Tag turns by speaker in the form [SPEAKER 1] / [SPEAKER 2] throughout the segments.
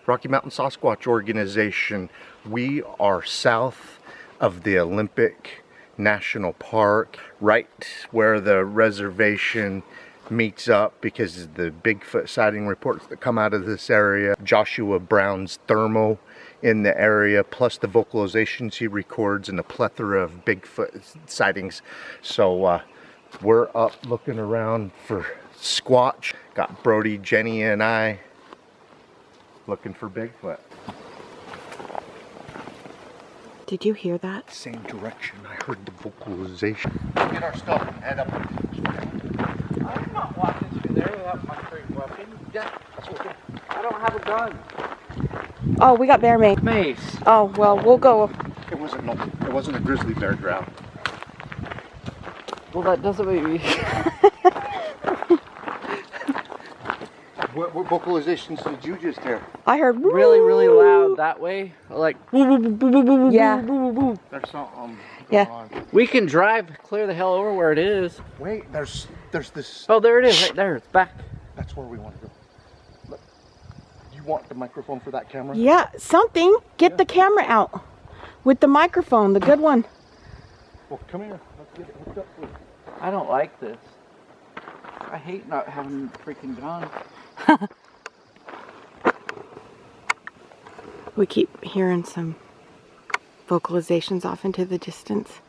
[SPEAKER 1] Rocky Mountain Sasquatch organization. We are south of the Olympic National Park, right where the reservation meets up because of the Bigfoot sighting reports that come out of this area. Joshua Brown's thermal in the area, plus the vocalizations he records and a plethora of Bigfoot sightings. So we're up looking around for Squatch. Got Brody, Jenny, and I looking for Bigfoot.
[SPEAKER 2] Did you hear that?
[SPEAKER 1] Same direction. I heard the vocalization. Get our stuff and head up.
[SPEAKER 3] I'm not walking through there without my free weapon.
[SPEAKER 1] Yeah, that's what we're doing.
[SPEAKER 3] I don't have a gun.
[SPEAKER 2] Oh, we got bear mace.
[SPEAKER 3] Mace.
[SPEAKER 2] Oh, well, we'll go.
[SPEAKER 1] It wasn't a grizzly bear growl.
[SPEAKER 3] Well, that doesn't make me.
[SPEAKER 1] What vocalizations did you just hear?
[SPEAKER 2] I heard
[SPEAKER 3] really, really loud that way. Like,
[SPEAKER 2] yeah.
[SPEAKER 1] There's something
[SPEAKER 2] Yeah.
[SPEAKER 1] on.
[SPEAKER 3] We can drive clear the hell over where it is.
[SPEAKER 1] Wait, there's this.
[SPEAKER 3] Oh, there it is, right there. It's back.
[SPEAKER 1] That's where we want to go. Look, you want the microphone for that camera?
[SPEAKER 2] Yeah, something. Get the camera out with the microphone, the good one.
[SPEAKER 1] Well, come here. Let's get it hooked up. With.
[SPEAKER 3] I don't like this. I hate not having a freaking gun.
[SPEAKER 2] We keep hearing some vocalizations off into the distance.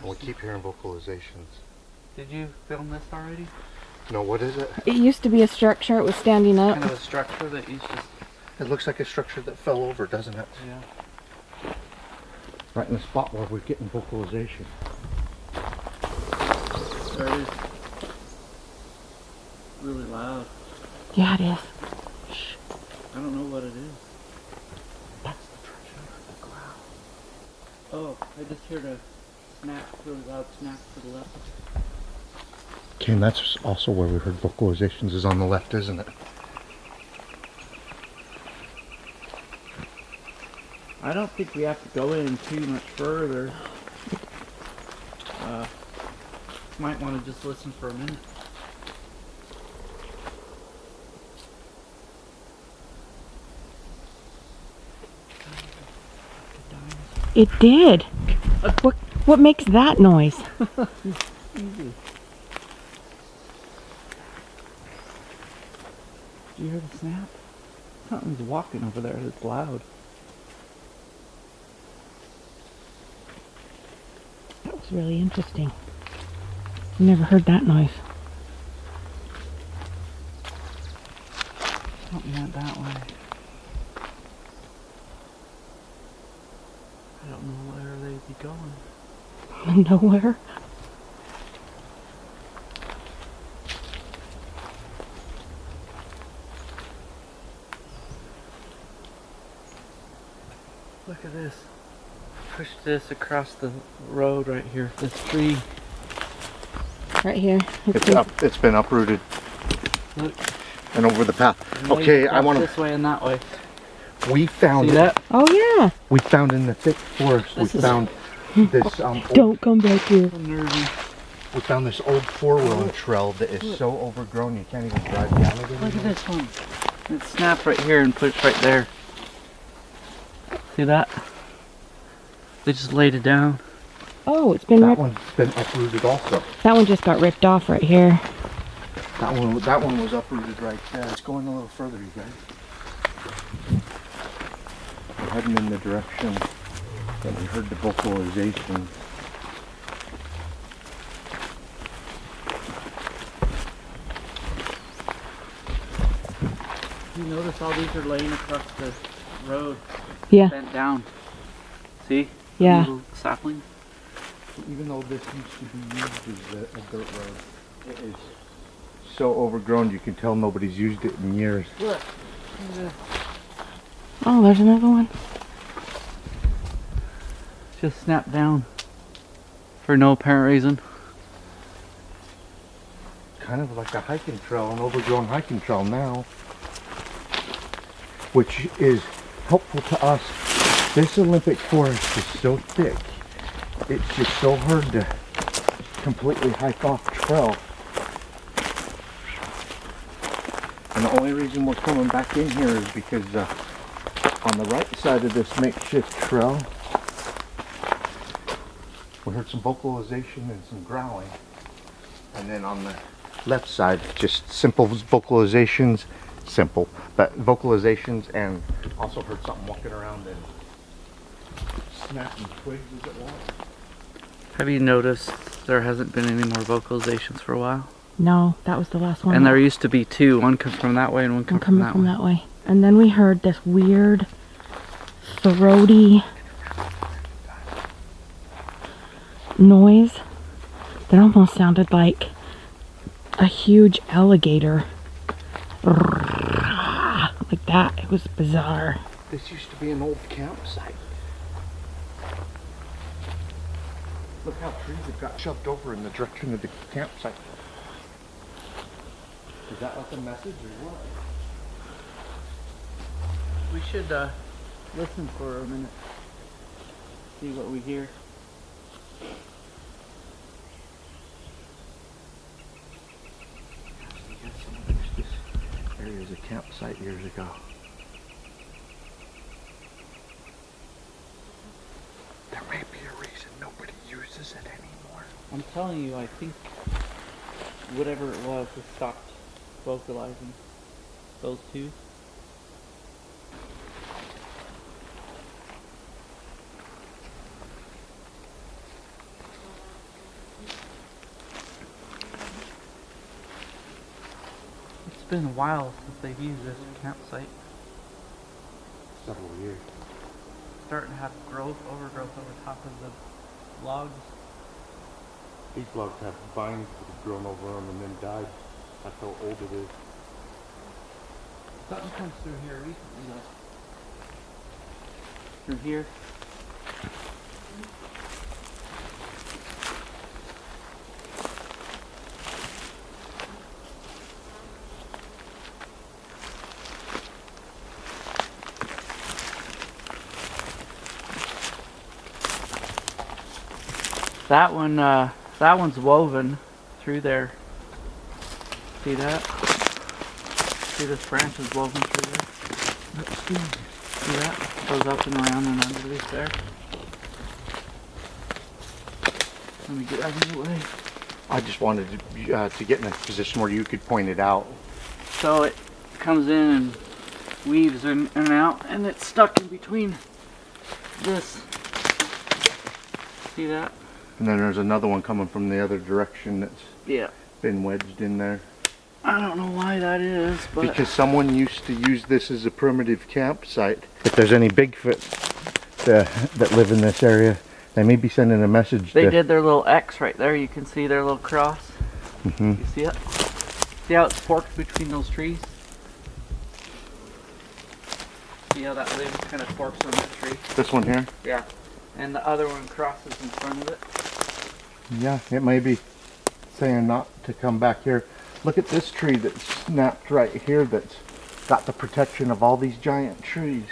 [SPEAKER 1] We keep hearing vocalizations.
[SPEAKER 3] Did you film this already?
[SPEAKER 1] No, what is it?
[SPEAKER 2] It used to be a structure. It was standing up.
[SPEAKER 3] Kind of a structure that used to.
[SPEAKER 1] It looks like a structure that fell over, doesn't it?
[SPEAKER 3] Yeah.
[SPEAKER 1] Right in the spot where we're getting vocalization.
[SPEAKER 3] There it is. Really loud.
[SPEAKER 2] Yeah, it is.
[SPEAKER 3] I don't know what it is.
[SPEAKER 1] That's the treasure, the growl.
[SPEAKER 3] Oh, I just heard a snap, really loud snap to the left.
[SPEAKER 1] Okay, and that's also where we heard vocalizations is on the left, isn't it?
[SPEAKER 3] I don't think we have to go in too much further. Might want to just listen for a minute.
[SPEAKER 2] It did. What makes that noise?
[SPEAKER 3] Easy. Did you hear the snap? Something's walking over there. It's loud.
[SPEAKER 2] That was really interesting. Never heard that noise.
[SPEAKER 3] Something went that way. I don't know where they'd be going.
[SPEAKER 2] Nowhere.
[SPEAKER 3] Look at this. Push this across the road right here. This tree.
[SPEAKER 2] Right here.
[SPEAKER 1] It's been uprooted.
[SPEAKER 3] Look.
[SPEAKER 1] And over the path.
[SPEAKER 3] And
[SPEAKER 1] Okay, I want to.
[SPEAKER 3] this way and that way.
[SPEAKER 1] We found
[SPEAKER 3] See that?
[SPEAKER 2] Oh yeah.
[SPEAKER 1] We found in the thick forest.
[SPEAKER 3] This
[SPEAKER 1] we
[SPEAKER 3] is-
[SPEAKER 1] found this.
[SPEAKER 2] Don't come back here.
[SPEAKER 3] Nervy.
[SPEAKER 1] We found this old four-wheeling trail that is so overgrown you can't even drive down it anymore.
[SPEAKER 3] Look at this one. It snapped right here and pushed right there. See that? They just laid it down.
[SPEAKER 2] Oh, it's been
[SPEAKER 1] That
[SPEAKER 2] ripped.
[SPEAKER 1] one's been uprooted also.
[SPEAKER 2] That one just got ripped off right here.
[SPEAKER 1] That one was uprooted right there. It's going a little further, you guys. We're heading in the direction that we heard the vocalization.
[SPEAKER 3] You notice all these are laying across the road,
[SPEAKER 2] Yeah.
[SPEAKER 3] bent down. See?
[SPEAKER 2] Yeah.
[SPEAKER 3] Little saplings.
[SPEAKER 1] Even though this used to be used as a dirt road, it is so overgrown you can tell nobody's used it in years.
[SPEAKER 3] Look.
[SPEAKER 2] Oh, there's another one.
[SPEAKER 3] Just snapped down for no apparent reason.
[SPEAKER 1] Kind of like a hiking trail, an overgrown hiking trail now, which is helpful to us. This Olympic forest is so thick, it's just so hard to completely hike off trail. And the only reason we're coming back in here is because on the right side of this makeshift trail, we heard some vocalization and some growling. And then on the left side, just simple vocalizations, but vocalizations, and also heard something walking around and snapping twigs as it walks.
[SPEAKER 3] Have you noticed there hasn't been any more vocalizations for a while?
[SPEAKER 2] No, that was the last one.
[SPEAKER 3] And there used to be two. One comes from that way and one comes from that way.
[SPEAKER 2] That way. And then we heard this weird, throaty noise that almost sounded like a huge alligator. Like that. It was bizarre.
[SPEAKER 1] This used to be an old campsite. Look how trees have got shoved over in the direction of the campsite. Is that like a message or what?
[SPEAKER 3] We should listen for a minute. See what we hear.
[SPEAKER 1] This area was a campsite years ago. There may be a reason nobody uses it anymore.
[SPEAKER 3] I'm telling you, I think whatever it was, it stopped vocalizing. Those two. It's been a while since they've used this campsite.
[SPEAKER 1] Several years.
[SPEAKER 3] Starting to have overgrowth over top of the logs.
[SPEAKER 1] These logs have vines that have grown over them and then died. That's how old it is.
[SPEAKER 3] Something comes through here recently though. Through here. That one's woven through there. See that? See this branch is woven through there? See that? Goes up and around and underneath there. Let me get out of the way.
[SPEAKER 1] I just wanted to get in a position where you could point it out.
[SPEAKER 3] So it comes in and weaves in and out, and it's stuck in between this. See that?
[SPEAKER 1] And then there's another one coming from the other direction that's been wedged in there.
[SPEAKER 3] I don't know why that is, but
[SPEAKER 1] because someone used to use this as a primitive campsite. If there's any Bigfoot that live in this area, they may be sending a message.
[SPEAKER 3] They did their little X right there. You can see their little cross.
[SPEAKER 1] Mm-hmm.
[SPEAKER 3] You see it? See how it's forked between those trees? See how that limb kind of forks on that tree?
[SPEAKER 1] This one here?
[SPEAKER 3] Yeah. And the other one crosses in front of it.
[SPEAKER 1] Yeah, it may be saying not to come back here. Look at this tree that's snapped right here that's got the protection of all these giant trees,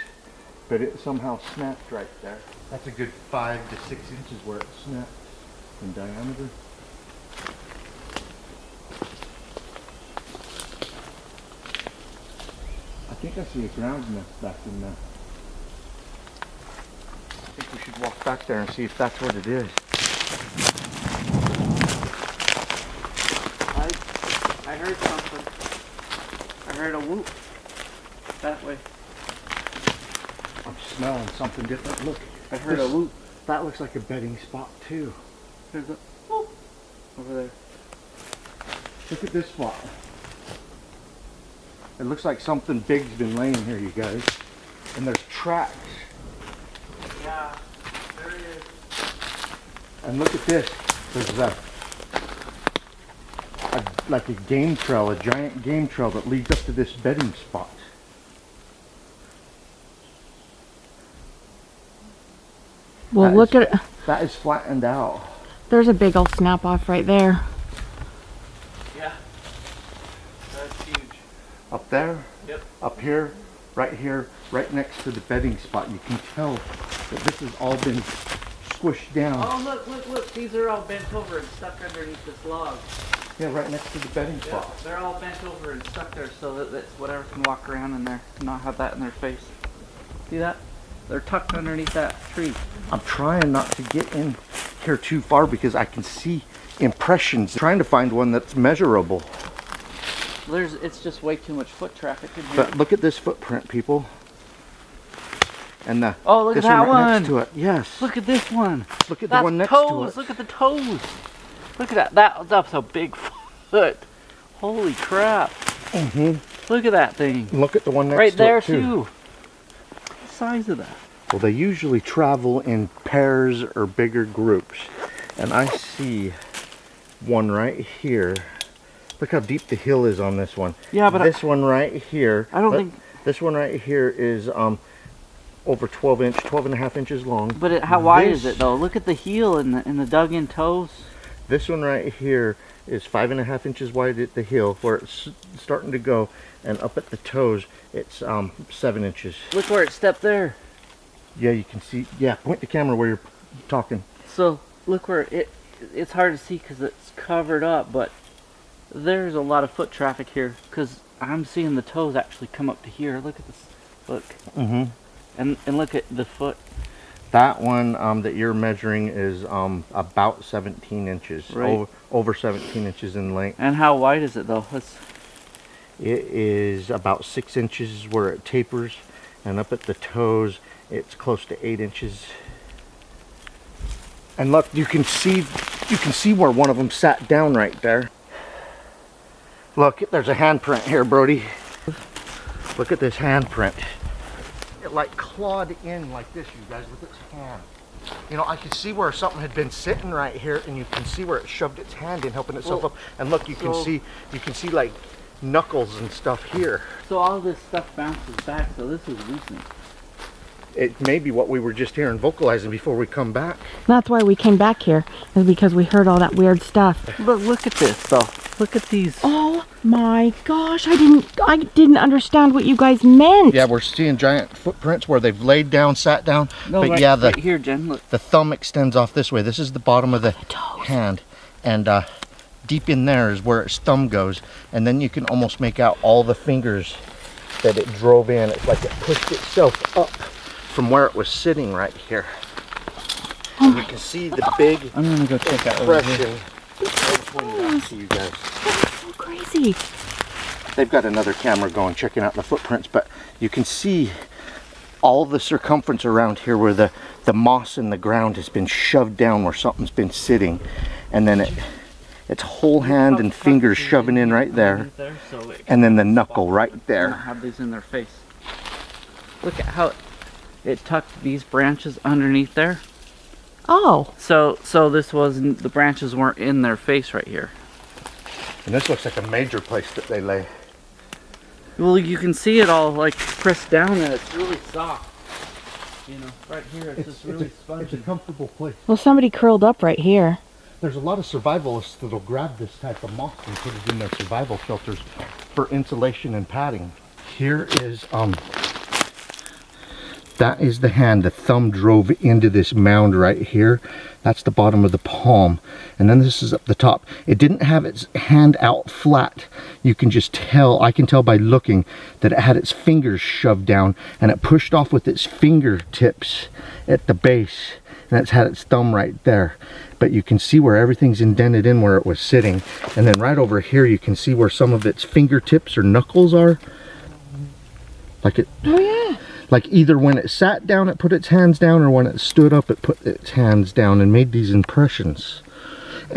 [SPEAKER 1] but it somehow snapped right there. That's a good 5 to 6 inches where it snapped in diameter. I think I see a ground nest back in there. I think we should walk back there and see if that's what it is.
[SPEAKER 3] I heard something. I heard a whoop. That way.
[SPEAKER 1] I'm smelling something different. Look,
[SPEAKER 3] I heard a whoop.
[SPEAKER 1] That looks like a bedding spot too.
[SPEAKER 3] There's a whoop over there.
[SPEAKER 1] Look at this spot. It looks like something big's been laying here, you guys. And there's tracks.
[SPEAKER 3] Yeah, there it is.
[SPEAKER 1] And look at this. There's like a game trail, a giant game trail that leads up to this bedding spot.
[SPEAKER 2] Well,
[SPEAKER 1] That
[SPEAKER 2] look
[SPEAKER 1] is-
[SPEAKER 2] at it.
[SPEAKER 1] That is flattened out.
[SPEAKER 2] There's a big old snap off right there.
[SPEAKER 3] Yeah. That's huge.
[SPEAKER 1] Up there,
[SPEAKER 3] Yep.
[SPEAKER 1] up here, right next to the bedding spot. You can tell that this has all been squished down.
[SPEAKER 3] Oh, look. These are all bent over and stuck underneath this log.
[SPEAKER 1] Yeah, right next to the bedding
[SPEAKER 3] Yeah,
[SPEAKER 1] spot.
[SPEAKER 3] they're all bent over and stuck there so that whatever can walk around in there and not have that in their face. See that? They're tucked underneath that tree.
[SPEAKER 1] I'm trying not to get in here too far because I can see impressions. Trying to find one that's measurable.
[SPEAKER 3] It's just way too much foot traffic in here.
[SPEAKER 1] But look at this footprint, people. And the
[SPEAKER 3] Oh, look at
[SPEAKER 1] this
[SPEAKER 3] that
[SPEAKER 1] right next
[SPEAKER 3] one.
[SPEAKER 1] to it. Yes.
[SPEAKER 3] Look at this one.
[SPEAKER 1] Look at the
[SPEAKER 3] That's
[SPEAKER 1] one next
[SPEAKER 3] toes.
[SPEAKER 1] to it.
[SPEAKER 3] Look at the toes. Look at that. That's a big foot. Holy crap. Look at that thing.
[SPEAKER 1] Look at the one next
[SPEAKER 3] Right
[SPEAKER 1] to
[SPEAKER 3] there
[SPEAKER 1] it too.
[SPEAKER 3] too. The size of that.
[SPEAKER 1] Well, they usually travel in pairs or bigger groups. And I see one right here. Look how deep the hill is on this one.
[SPEAKER 3] Yeah, but
[SPEAKER 1] this one right here.
[SPEAKER 3] I don't think.
[SPEAKER 1] This one right here is over 12 and a half inches long.
[SPEAKER 3] But how wide is
[SPEAKER 1] This-
[SPEAKER 3] it though? Look at the heel and the dug-in toes.
[SPEAKER 1] This one right here is 5.5 inches wide at the heel where it's starting to go, and up at the toes it's 7 inches.
[SPEAKER 3] Look where it stepped there.
[SPEAKER 1] Yeah, you can see. Yeah, point the camera where you're talking.
[SPEAKER 3] So look where it's hard to see because it's covered up, but there's a lot of foot traffic here because I'm seeing the toes actually come up to here. Look at this. Look. And look at the foot.
[SPEAKER 1] That one that you're measuring is about 17 inches.
[SPEAKER 3] Right.
[SPEAKER 1] Over 17 inches in length.
[SPEAKER 3] And how wide is it though?
[SPEAKER 1] It is about 6 inches where it tapers, and up at the toes it's close to 8 inches. And look, you can see where one of them sat down right there. Look, there's a handprint here, Brody. Look at this handprint. It like clawed in like this, you guys, with its hand. You know, I could see where something had been sitting right here, and you can see where it shoved its hand in, helping itself up. And look, you can see like knuckles and stuff here.
[SPEAKER 3] So all this stuff bounces back, so this is recent.
[SPEAKER 1] It may be what we were just hearing vocalizing before we come back.
[SPEAKER 2] That's why we came back here, is because we heard all that weird stuff.
[SPEAKER 3] But look at this though. Look at these.
[SPEAKER 2] Oh my gosh, I didn't understand what you guys meant.
[SPEAKER 1] Yeah, we're seeing giant footprints where they've laid down, sat down.
[SPEAKER 3] No,
[SPEAKER 1] but
[SPEAKER 3] right,
[SPEAKER 1] yeah,
[SPEAKER 3] right here, Jen. Look.
[SPEAKER 1] the thumb extends off this way. This is the bottom of the hand, and deep in there is where its thumb goes, and then you can almost make out all the fingers that it drove in. It's like it pushed itself up from where it was sitting right here. And you can see the big
[SPEAKER 3] I'm gonna go check out over here.
[SPEAKER 1] impression. I'll point it out to you guys.
[SPEAKER 2] That's so crazy.
[SPEAKER 1] They've got another camera going, checking out the footprints, but you can see all the circumference around here where the moss in the ground has been shoved down where something's been sitting, and then its whole hand and fingers shoving in right there, and then the knuckle right
[SPEAKER 3] Not
[SPEAKER 1] there.
[SPEAKER 3] have these in their face. Look at how it tucked these branches underneath there.
[SPEAKER 2] Oh.
[SPEAKER 3] So this wasn't, the branches weren't in their face right here.
[SPEAKER 1] And this looks like a major place that they lay.
[SPEAKER 3] Well, you can see it all like pressed down, and it's really soft. You know, right here it's just really spongy.
[SPEAKER 1] comfortable place.
[SPEAKER 2] Well, somebody curled up right here.
[SPEAKER 1] There's a lot of survivalists that'll grab this type of moss and put it in their survival shelters for insulation and padding. Here is that is the hand. The thumb drove into this mound right here. That's the bottom of the palm. And then this is up the top. It didn't have its hand out flat. You can just tell, I can tell by looking, that it had its fingers shoved down, and it pushed off with its fingertips at the base. And it's had its thumb right there. But you can see where everything's indented in where it was sitting. And then right over here you can see where some of its fingertips or knuckles are. Like it.
[SPEAKER 2] Oh yeah.
[SPEAKER 1] Like either when it sat down it put its hands down, or when it stood up it put its hands down and made these impressions.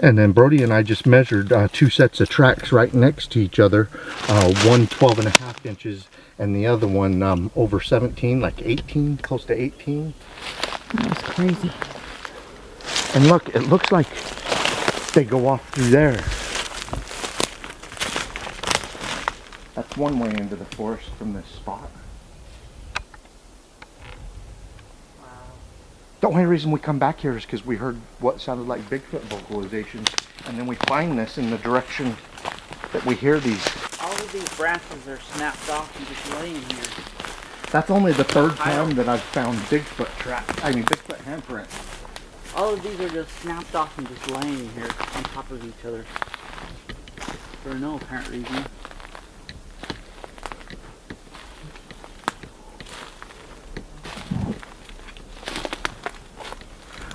[SPEAKER 1] And then Brody and I just measured 2 sets of tracks right next to each other. One 12.5 inches and the other one over 17, like 18, close to 18.
[SPEAKER 2] That was crazy.
[SPEAKER 1] And look, it looks like they go off through there. That's one way into the forest from this spot. The only reason we come back here is because we heard what sounded like Bigfoot vocalizations, and then we find this in the direction that we hear these.
[SPEAKER 3] All of these branches are snapped off and just laying here.
[SPEAKER 1] That's only the third time that I've found Bigfoot tracks. I mean, Bigfoot handprints.
[SPEAKER 3] All of these are just snapped off and just laying here on top of each other for no apparent reason.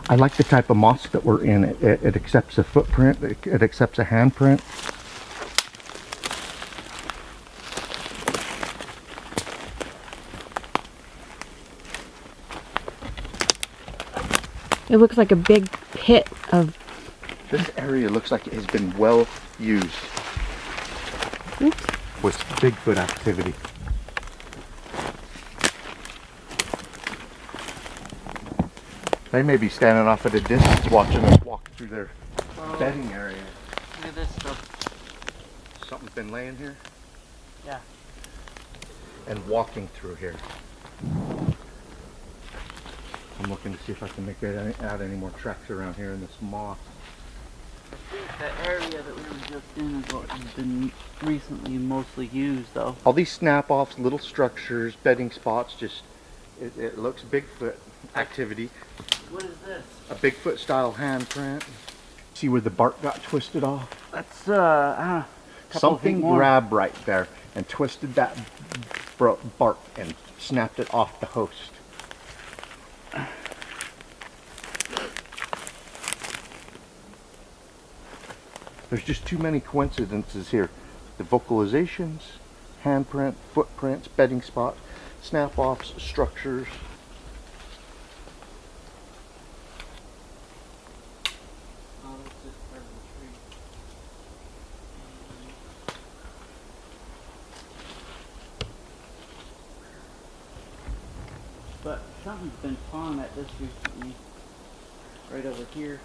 [SPEAKER 1] I like the type of moss that we're in. It accepts a footprint, it accepts a handprint.
[SPEAKER 2] It looks like a big pit of...
[SPEAKER 1] This area looks like it has been well used.
[SPEAKER 2] Oops.
[SPEAKER 1] With Bigfoot activity. They may be standing off at a distance watching us walk through their bedding area.
[SPEAKER 3] Look at this stuff.
[SPEAKER 1] Something's been laying here?
[SPEAKER 3] Yeah.
[SPEAKER 1] And walking through here. I'm looking to see if I can add any more tracks around here in this moss.
[SPEAKER 3] The area that we were just in is what has been recently mostly used, though.
[SPEAKER 1] All these snap-offs, little structures, bedding spots, just, it looks Bigfoot activity.
[SPEAKER 3] What is this?
[SPEAKER 1] A Bigfoot style handprint. See where the bark got twisted off?
[SPEAKER 3] That's, I don't know.
[SPEAKER 1] Something grabbed right there and twisted that bark and snapped it off the host. There's just too many coincidences here. The vocalizations, handprint, footprints, bedding spots, snap-offs, structures.
[SPEAKER 3] Oh, that's just part of the tree. But something's been pawing at this recently. Right over here.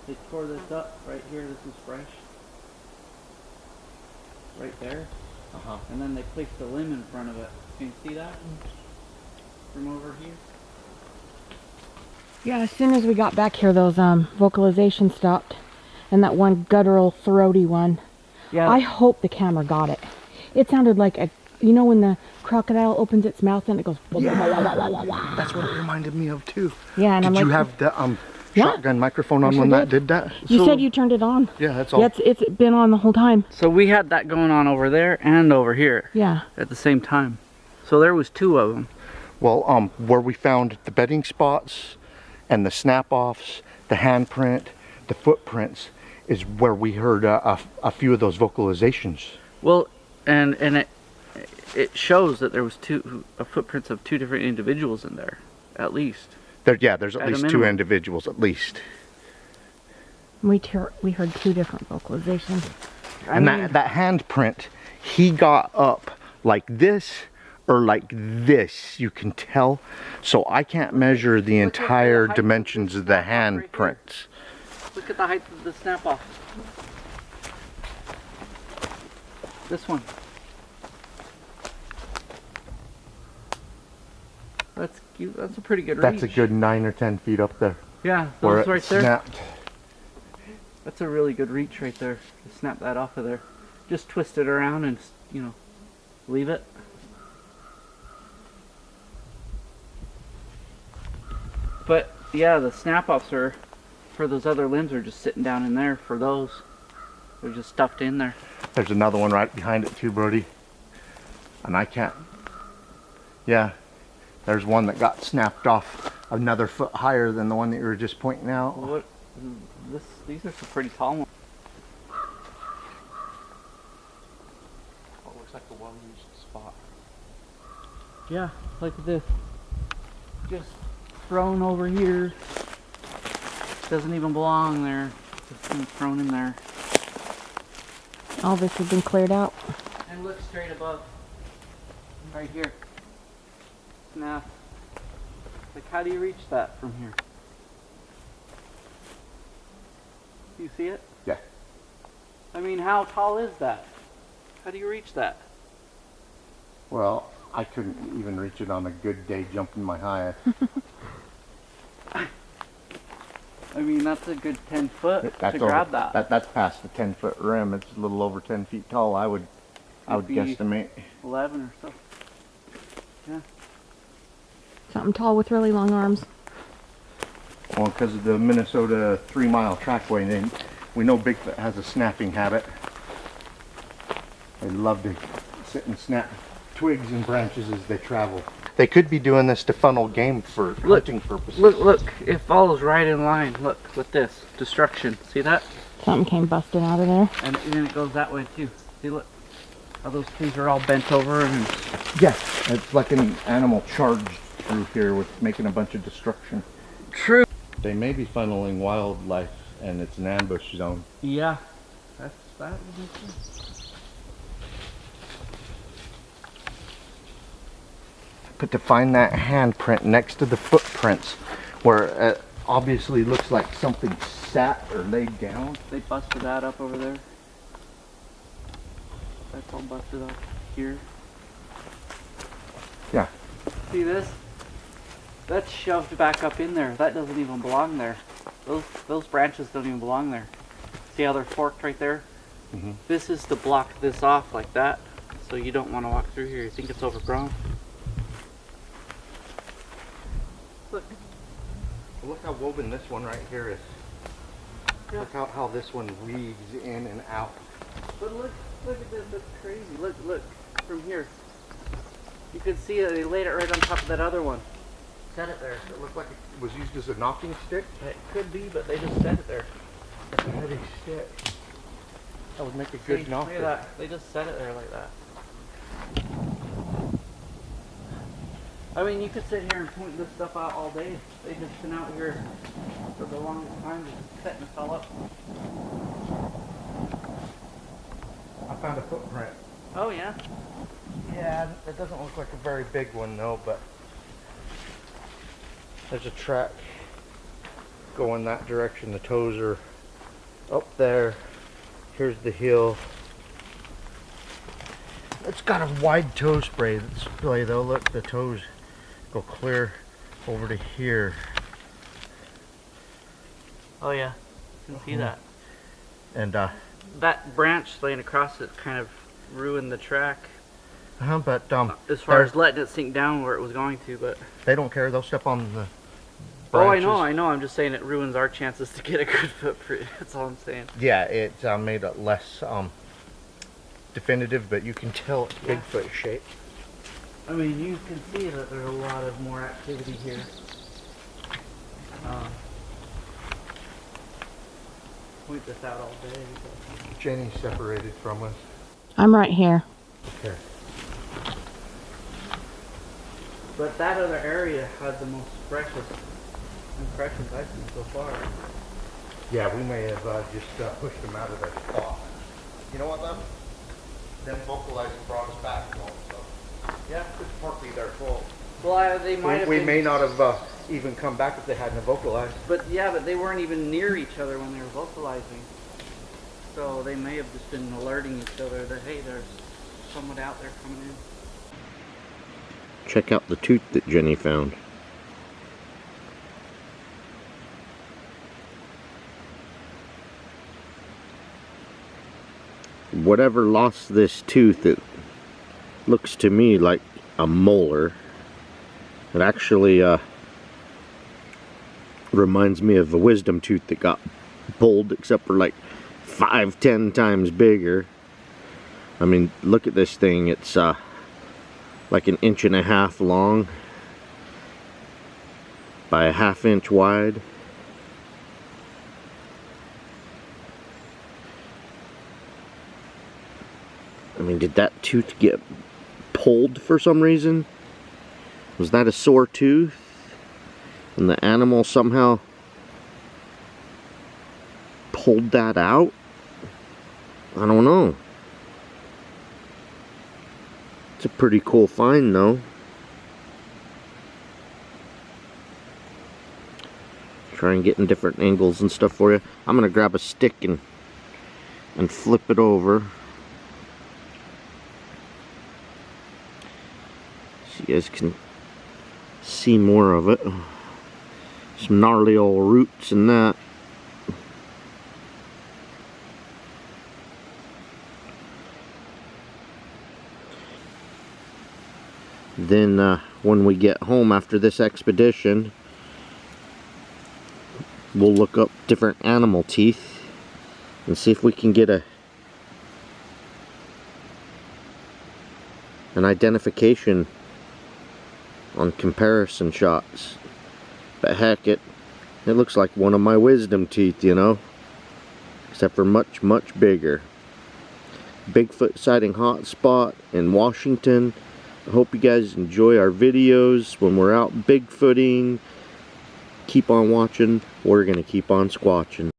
[SPEAKER 3] They tore this up right here. This is fresh. Right there. And then they placed a limb in front of it. Can you see that? From over here?
[SPEAKER 2] Yeah, as soon as we got back here, those vocalizations stopped. And that one guttural, throaty one.
[SPEAKER 3] Yeah.
[SPEAKER 2] I hope the camera got it. It sounded like a, you know when the crocodile opens its mouth and it goes...
[SPEAKER 1] Yeah. That's what it reminded me of too.
[SPEAKER 2] Yeah, and
[SPEAKER 1] Did
[SPEAKER 2] I'm
[SPEAKER 1] you
[SPEAKER 2] like...
[SPEAKER 1] have the
[SPEAKER 2] Yeah.
[SPEAKER 1] shotgun microphone on
[SPEAKER 2] I
[SPEAKER 1] when
[SPEAKER 2] sure
[SPEAKER 1] that did that?
[SPEAKER 2] You said you turned it on.
[SPEAKER 1] Yeah, that's all.
[SPEAKER 2] Yeah, it's been on the whole time.
[SPEAKER 3] So we had that going on over there and over here.
[SPEAKER 2] Yeah.
[SPEAKER 3] At the same time. So there was two of them.
[SPEAKER 1] Well, where we found the bedding spots and the snap-offs, the handprint, the footprints, is where we heard a few of those vocalizations.
[SPEAKER 3] Well, and it shows that there was footprints of two different individuals in there, at least.
[SPEAKER 1] There's at
[SPEAKER 3] At a
[SPEAKER 1] least two
[SPEAKER 3] minimum.
[SPEAKER 1] individuals, at least.
[SPEAKER 2] We heard two different vocalizations.
[SPEAKER 1] And that handprint, he got up like this or like this, you can tell. So I can't measure the entire
[SPEAKER 3] height of
[SPEAKER 1] dimensions
[SPEAKER 3] this
[SPEAKER 1] of the
[SPEAKER 3] snap-off right here.
[SPEAKER 1] handprints.
[SPEAKER 3] Look at the height of the snap-off. This one. That's cute. That's a pretty good reach.
[SPEAKER 1] That's a good 9 or 10 feet up there.
[SPEAKER 3] Yeah,
[SPEAKER 1] Where
[SPEAKER 3] those
[SPEAKER 1] it
[SPEAKER 3] right there.
[SPEAKER 1] snapped.
[SPEAKER 3] That's a really good reach right there. To snap that off of there. Just twist it around and, you know, leave it. But yeah, the snap-offs are for those other limbs are just sitting down in there for those. They're just stuffed in there.
[SPEAKER 1] There's another one right behind it too, Brody. And I can't. Yeah, there's one that got snapped off another foot higher than the one that you were just pointing out.
[SPEAKER 3] What? These are some pretty tall ones.
[SPEAKER 1] Oh, looks like a well-used spot.
[SPEAKER 3] Yeah, look at this. Just thrown over here. Doesn't even belong there. Just been thrown in there.
[SPEAKER 2] All this has been cleared out.
[SPEAKER 3] And look straight above. Right here. Now, like how do you reach that from here? Do you see it?
[SPEAKER 1] Yeah.
[SPEAKER 3] I mean, how tall is that? How do you reach that?
[SPEAKER 1] Well, I couldn't even reach it on a good day jumping my high.
[SPEAKER 3] I mean, that's a good 10 foot
[SPEAKER 1] That's
[SPEAKER 3] to grab that.
[SPEAKER 1] That's past the 10-foot rim. It's a little over 10 feet tall. I would
[SPEAKER 3] Be
[SPEAKER 1] guesstimate.
[SPEAKER 3] 11 or so. Yeah.
[SPEAKER 2] Something tall with really long arms.
[SPEAKER 1] Well, because of the Minnesota 3-mile trackway, then we know Bigfoot has a snapping habit. They love to sit and snap twigs and branches as they travel. They could be doing this to funnel game for hunting purposes.
[SPEAKER 3] Look, it follows right in line. Look, with this. Destruction. See that?
[SPEAKER 2] Something came busted out of there.
[SPEAKER 3] And then it goes that way too. See, look. How those trees are all bent over and...
[SPEAKER 1] Yeah, it's like an animal charged through here with making a bunch of destruction.
[SPEAKER 3] True.
[SPEAKER 1] They may be funneling wildlife and it's an ambush zone.
[SPEAKER 3] Yeah. That would be true.
[SPEAKER 1] But to find that handprint next to the footprints where it obviously looks like something sat or laid down.
[SPEAKER 3] They busted that up over there. That's all busted up here.
[SPEAKER 1] Yeah.
[SPEAKER 3] See this? That's shoved back up in there. That doesn't even belong there. Those branches don't even belong there. See how they're forked right there?
[SPEAKER 1] Mm-hmm.
[SPEAKER 3] This is to block this off like that. So you don't want to walk through here. You think it's overgrown? Look.
[SPEAKER 1] Look how woven this one right here is.
[SPEAKER 3] Yeah.
[SPEAKER 1] Look how this one weaves in and out.
[SPEAKER 3] But look at this. That's crazy. Look from here. You can see it. They laid it right on top of that other one. Set it there.
[SPEAKER 1] It looked like it was used as a knocking stick.
[SPEAKER 3] It could be, but they just set it there.
[SPEAKER 1] That's a heavy stick. That would make a good
[SPEAKER 3] See,
[SPEAKER 1] knocker.
[SPEAKER 3] look at that. They just set it there like that. I mean, you could sit here and point this stuff out all day. They just been out here for the longest time just setting this all up.
[SPEAKER 1] I found a footprint.
[SPEAKER 3] Oh, yeah?
[SPEAKER 1] Yeah, it doesn't look like a very big one though, but there's a track going that direction. The toes are up there. Here's the heel. It's got a wide toe spray though. Look, the toes go clear over to here.
[SPEAKER 3] Oh, yeah. You can see that.
[SPEAKER 1] And
[SPEAKER 3] That branch laying across it kind of ruined the track.
[SPEAKER 1] but
[SPEAKER 3] As far as letting it sink down where it was going to, but...
[SPEAKER 1] they don't care. They'll step on the
[SPEAKER 3] branches.
[SPEAKER 1] branches.
[SPEAKER 3] Oh, I know. I'm just saying it ruins our chances to get a good footprint. That's all I'm saying.
[SPEAKER 1] Yeah, it's made it less definitive, but you can tell it's
[SPEAKER 3] Yeah.
[SPEAKER 1] Bigfoot shape.
[SPEAKER 3] I mean, you can see that there's a lot of more activity here. Point this out all day. But...
[SPEAKER 1] Jenny's separated from us.
[SPEAKER 2] I'm right here.
[SPEAKER 1] Okay.
[SPEAKER 3] But that other area had the most impressions I've seen so far.
[SPEAKER 1] Yeah, we may have just pushed them out of their spot. You know what, though? Them vocalizing brought us back and all that stuff.
[SPEAKER 3] Yeah.
[SPEAKER 1] It's partly their fault.
[SPEAKER 3] Well, they might have
[SPEAKER 1] We
[SPEAKER 3] been,
[SPEAKER 1] may not have even come back if they hadn't vocalized.
[SPEAKER 3] But yeah, but they weren't even near each other when they were vocalizing. So they may have just been alerting each other that, hey, there's someone out there coming in.
[SPEAKER 4] Check out the tooth that Jenny found. Whatever lost this tooth, it looks to me like a molar. It actually reminds me of a wisdom tooth that got pulled, except for like 5-10 times bigger. I mean, look at this thing. It's like 1.5 inches long by 1/2 inch wide. I mean, did that tooth get pulled for some reason? Was that a sore tooth? And the animal somehow pulled that out? I don't know. It's a pretty cool find though. Try and get in different angles and stuff for you. I'm gonna grab a stick and flip it over. So you guys can see more of it. Some gnarly old roots and that. Then when we get home after this expedition, we'll look up different animal teeth and see if we can get an identification on comparison shots. But heck, it looks like one of my wisdom teeth, you know, except for much, much bigger. Bigfoot sighting hotspot in Washington. I hope you guys enjoy our videos when we're out Bigfooting. Keep on watching. We're going to keep on squatching.